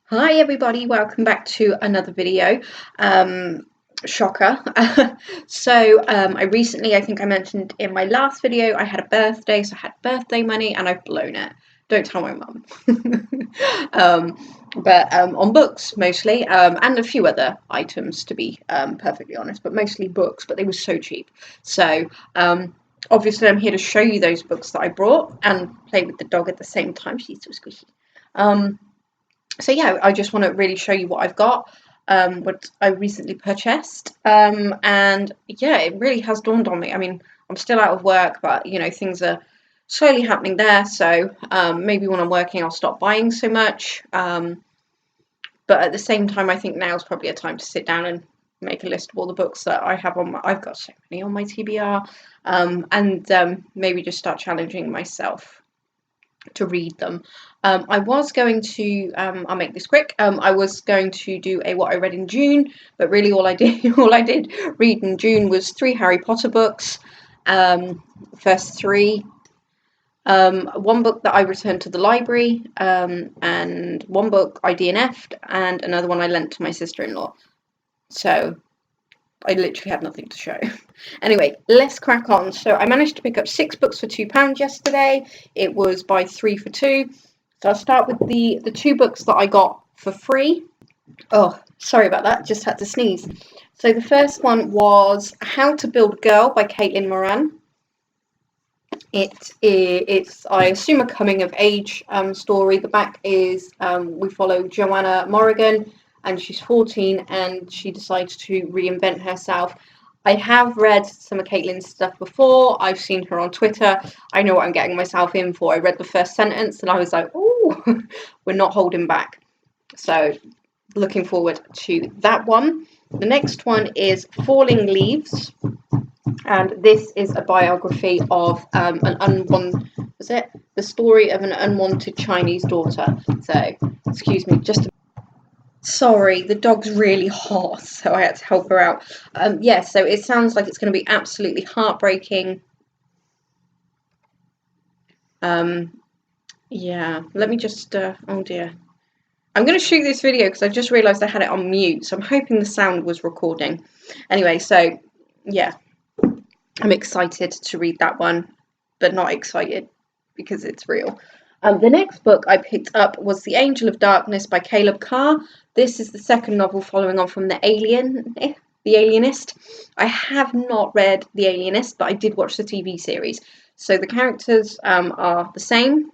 Hi everybody, welcome back to another video. Shocker. I think I mentioned in my last video I had a birthday, so I had birthday money and I've blown it. Don't tell my mum. But on books mostly, and a few other items to be perfectly honest, but mostly books, but they were so cheap. So obviously I'm here to show you those books that I brought and play with the dog at the same time. She's so squishy. So yeah, I just want to really show you what I've got, what I recently purchased, and yeah, it really has dawned on me. I mean, I'm still out of work, but you know, things are slowly happening there. So maybe when I'm working, I'll stop buying so much. But at the same time, I think now is probably a time to sit down and make a list of all the books that I have on my. I've got so many on my TBR, and maybe just start challenging myself to read them. I was going to, I'll make this quick. I was going to do a what I read in June, but really all I did read in June was 3 Harry Potter books, first 3. One book that I returned to the library, and one book I DNF'd, and another one I lent to my sister-in-law. So I literally had nothing to show. Anyway, let's crack on. So I managed to pick up 6 books for £2 yesterday. It was buy 3 for 2. So I'll start with the 2 books that I got for free. Oh, sorry about that. Just had to sneeze. So the first one was How to Build a Girl by Caitlin Moran. It's I assume a coming of age story. The back is we follow Joanna Morrigan, and she's 14 and she decides to reinvent herself. I have read some of Caitlin's stuff before. I've seen her on Twitter. I know what I'm getting myself in for. I read the first sentence and I was like, oh, we're not holding back. So looking forward to that one. The next one is Falling Leaves. And this is a biography of the story of an unwanted Chinese daughter. So, excuse me, sorry, the dog's really hot, so I had to help her out. Yeah, so it sounds like it's going to be absolutely heartbreaking. Yeah, let me just, oh dear. I'm going to shoot this video because I just realised I had it on mute, so I'm hoping the sound was recording. Anyway, so, yeah. I'm excited to read that one, but not excited because it's real. The next book I picked up was The Angel of Darkness by Caleb Carr. This is the second novel following on from The Alienist. I have not read The Alienist, but I did watch the TV series. So the characters are the same.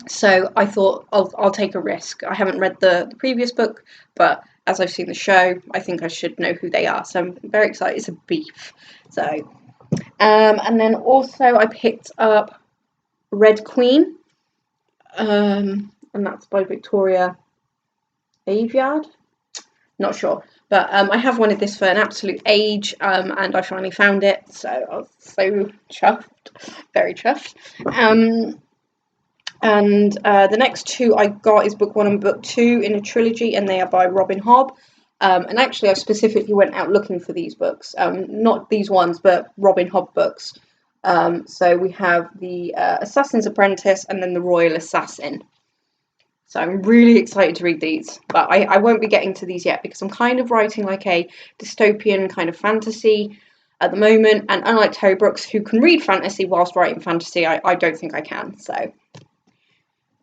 So I thought I'll take a risk. I haven't read the previous book, but as I've seen the show, I think I should know who they are. So I'm very excited. It's a beef. So, and then also I picked up Red Queen, and that's by Victoria Aveyard. Not sure, but I have wanted this for an absolute age, and I finally found it. So I was so chuffed, very chuffed. And the next 2 I got is book 1 and book 2 in a trilogy, and they are by Robin Hobb. And actually, I specifically went out looking for these books, not these ones, but Robin Hobb books. So we have the Assassin's Apprentice and then the Royal Assassin. So I'm really excited to read these, but I won't be getting to these yet because I'm kind of writing like a dystopian kind of fantasy at the moment. And unlike Terry Brooks, who can read fantasy whilst writing fantasy, I don't think I can. So.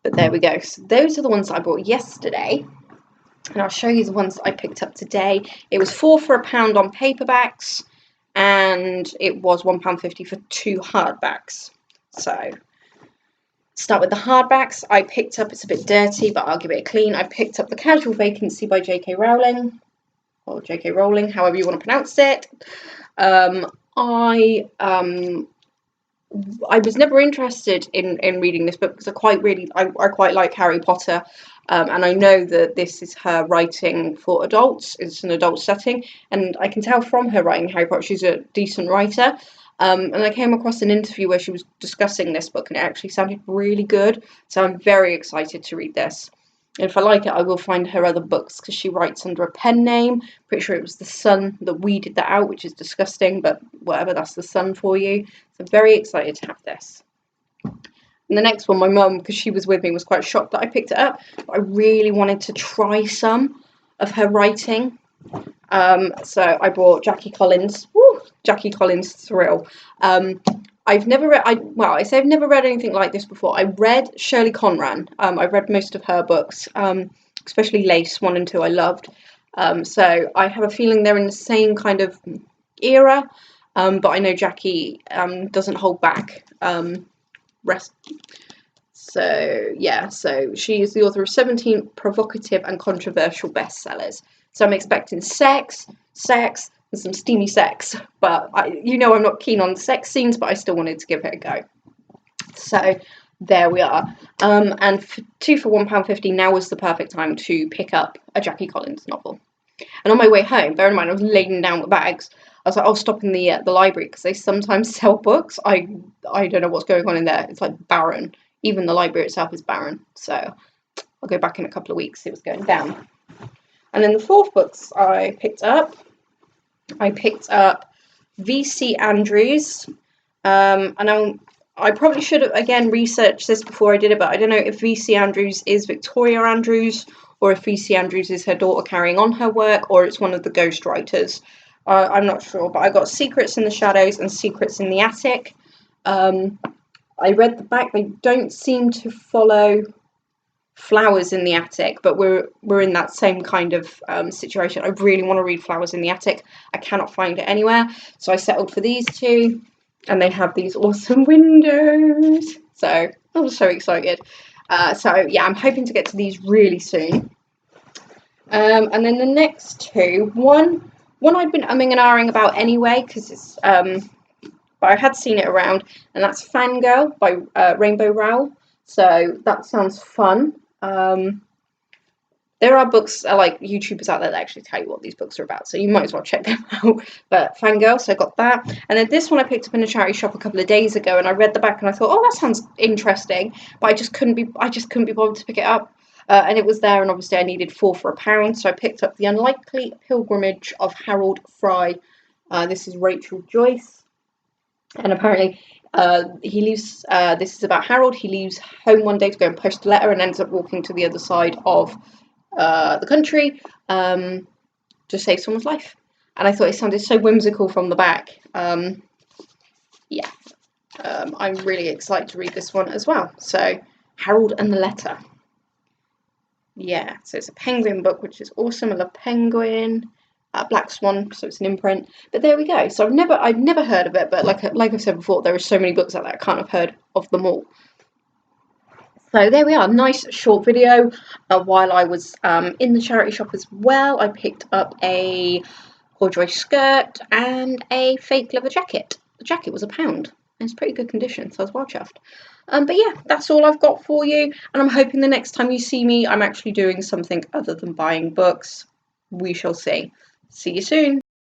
But there we go. So those are the ones I bought yesterday. And I'll show you the ones that I picked up today. It was £4 for £1 on paperbacks. And it was £1.50 for 2 hardbacks. So, start with the hardbacks. I picked up, it's a bit dirty, but I'll give it a clean. I picked up The Casual Vacancy by J.K. Rowling. Or J.K. Rowling, however you want to pronounce it. I was never interested in reading this book because I quite like Harry Potter, and I know that this is her writing for adults. It's an adult setting, and I can tell from her writing Harry Potter she's a decent writer. And I came across an interview where she was discussing this book, and it actually sounded really good. So I'm very excited to read this. And if I like it, I will find her other books because she writes under a pen name. Pretty sure it was The Sun that weeded that out, which is disgusting, but whatever, that's The Sun for you. So I'm very excited to have this. And the next one, my mum, because she was with me, was quite shocked that I picked it up. But I really wanted to try some of her writing. So I bought Jackie Collins. Woo, Jackie Collins Thrill. I've never read. I say I've never read anything like this before. I read Shirley Conran. I've read most of her books, especially Lace 1 and 2. I loved. So I have a feeling they're in the same kind of era. But I know Jackie doesn't hold back. So yeah, so she is the author of 17 provocative and controversial bestsellers. So I'm expecting sex, and some steamy sex. But I'm not keen on sex scenes, but I still wanted to give it a go. So there we are. And for £1.50, now was the perfect time to pick up a Jackie Collins novel. And on my way home, bear in mind I was laying down with bags, I was like, I'll stop in the library because they sometimes sell books. I don't know what's going on in there. It's like barren. Even the library itself is barren. So I'll go back in a couple of weeks, see what's going down. And then the fourth books I picked up V.C. Andrews. And I probably should have, again, researched this before I did it, but I don't know if V.C. Andrews is Victoria Andrews or if V.C. Andrews is her daughter carrying on her work, or it's one of the ghostwriters. I'm not sure, but I got Secrets in the Shadows and Secrets in the Attic. I read the back. They don't seem to follow Flowers in the Attic, but we're in that same kind of situation. I really want to read Flowers in the Attic. I cannot find it anywhere, so I settled for these two, and they have these awesome windows. So I was so excited. So yeah, I'm hoping to get to these really soon. And then the next two, one I'd been umming and ahhing about anyway, because it's but I had seen it around, and that's Fangirl by Rainbow Rowell. So that sounds fun. There are books like YouTubers out there that actually tell you what these books are about, so you might as well check them out. But Fangirl, so I got that. And then this one I picked up in a charity shop a couple of days ago, and I read the back and I thought, oh, that sounds interesting, but I just couldn't be bothered to pick it up. And it was there, and obviously I needed 4 for £1, so I picked up The Unlikely Pilgrimage of Harold Fry. This is Rachel Joyce, and apparently he leaves. This is about Harold. He leaves home one day to go and post a letter, and ends up walking to the other side of the country to save someone's life. And I thought it sounded so whimsical from the back. I'm really excited to read this one as well. So Harold and the Letter. Yeah, so it's a Penguin book, which is awesome. I love Penguin. Black Swan, so it's an imprint. But there we go. So I've never heard of it, but like I've said before, there are so many books out there I can't have heard of them all. So there we are, nice short video. While I was in the charity shop as well, I picked up a corduroy skirt and a fake leather jacket. The jacket was £1, and it's pretty good condition, so I was well chuffed. But yeah, that's all I've got for you, and I'm hoping the next time you see me, I'm actually doing something other than buying books. We shall see. See you soon.